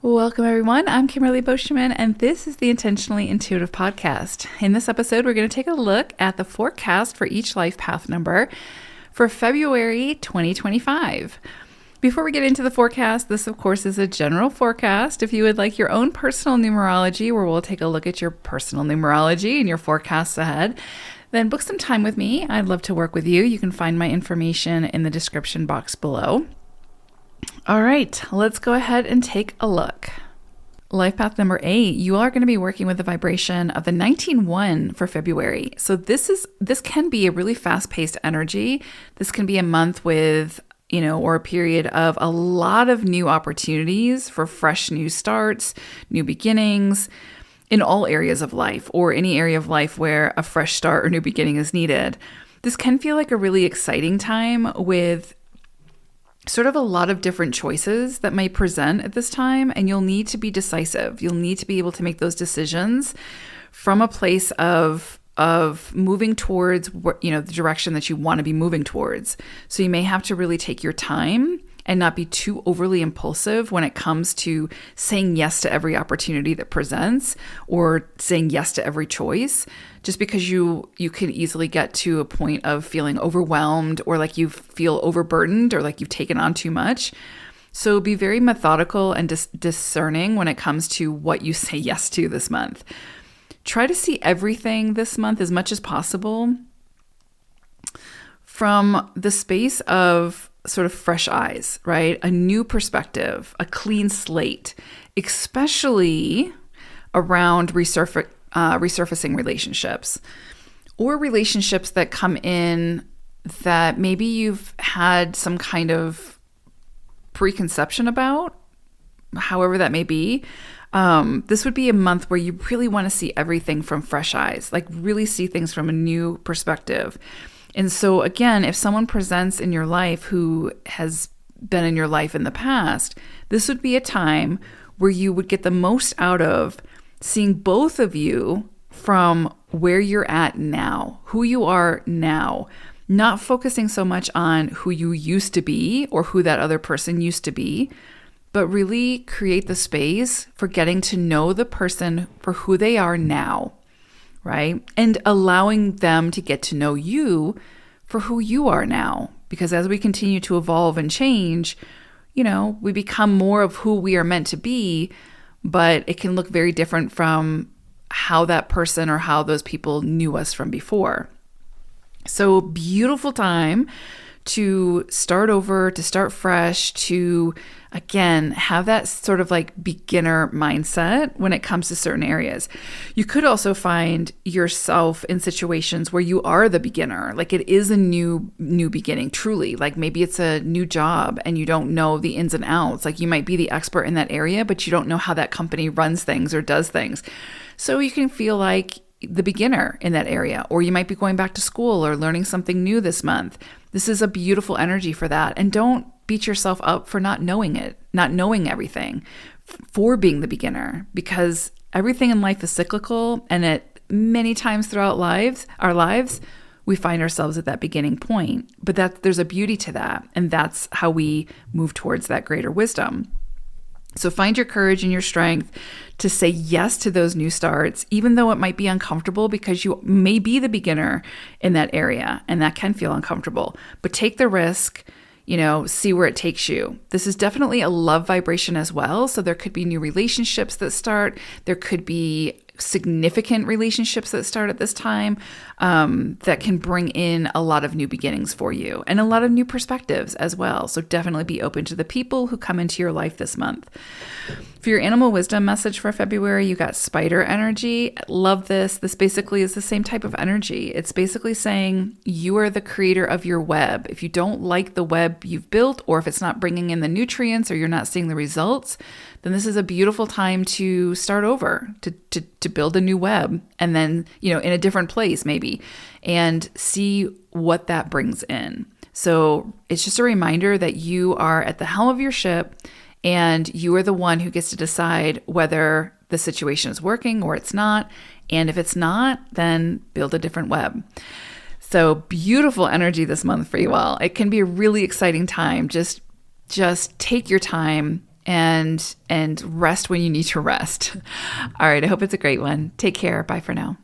Welcome, everyone. I'm Kimberly Boschman, and this is the Intentionally Intuitive Podcast. In this episode, we're going to take a look at the forecast for each life path number for February 2025. Before we get into the forecast, this, of course, is a general forecast. If you would like your own personal numerology, where we'll take a look at your personal numerology and your forecasts ahead, then book some time with me. I'd love to work with you. You can find my information in the description box below. All right, let's go ahead and take a look. Life path number 8, you are going to be working with the vibration of the 19-1 for February. So this can be a really fast-paced energy. This can be a month with, or a period of a lot of new opportunities for fresh new starts, new beginnings in all areas of life, or any area of life where a fresh start or new beginning is needed. This can feel like a really exciting time with sort of a lot of different choices that may present at this time, and you'll need to be decisive. You'll need to be able to make those decisions from a place of moving towards the direction that you want to be moving towards. So you may have to really take your time and not be too overly impulsive when it comes to saying yes to every opportunity that presents or saying yes to every choice, just because you can easily get to a point of feeling overwhelmed or like you feel overburdened or like you've taken on too much. So be very methodical and discerning when it comes to what you say yes to this month. Try to see everything this month as much as possible from the space of sort of fresh eyes, right? A new perspective, a clean slate, especially around resurfacing relationships or relationships that come in that maybe you've had some kind of preconception about, however that may be. This would be a month where you really want to see everything from fresh eyes, like really see things from a new perspective. And so again, if someone presents in your life who has been in your life in the past, this would be a time where you would get the most out of seeing both of you from where you're at now, who you are now, not focusing so much on who you used to be or who that other person used to be, but really create the space for getting to know the person for who they are now. Right? And allowing them to get to know you for who you are now. Because as we continue to evolve and change, we become more of who we are meant to be, but it can look very different from how that person or how those people knew us from before. So beautiful time to start over, to start fresh, to, again, have that sort of like beginner mindset when it comes to certain areas. You could also find yourself in situations where you are the beginner, like it is a new beginning, truly. Like maybe it's a new job and you don't know the ins and outs. Like you might be the expert in that area, but you don't know how that company runs things or does things. So you can feel like the beginner in that area, or you might be going back to school or learning something new this month. This is a beautiful energy for that. And don't beat yourself up for not knowing it, not knowing everything, for being the beginner, because everything in life is cyclical. And at many times throughout our lives, we find ourselves at that beginning point. But there's a beauty to that. And that's how we move towards that greater wisdom. So find your courage and your strength to say yes to those new starts, even though it might be uncomfortable because you may be the beginner in that area and that can feel uncomfortable. But take the risk, see where it takes you. This is definitely a love vibration as well. So there could be new relationships that start. There could be significant relationships that start at this time that can bring in a lot of new beginnings for you and a lot of new perspectives as well. So definitely be open to the people who come into your life this month. For your animal wisdom message for February, you got spider energy. Love this. This basically is the same type of energy. It's basically saying you are the creator of your web. If you don't like the web you've built, or if it's not bringing in the nutrients or you're not seeing the results, then this is a beautiful time to start over, to build a new web, and then, in a different place maybe, and see what that brings in. So it's just a reminder that you are at the helm of your ship, and you are the one who gets to decide whether the situation is working or it's not. And if it's not, then build a different web. So beautiful energy this month for you all. It can be a really exciting time. Just take your time and rest when you need to rest. All right. I hope it's a great one. Take care. Bye for now.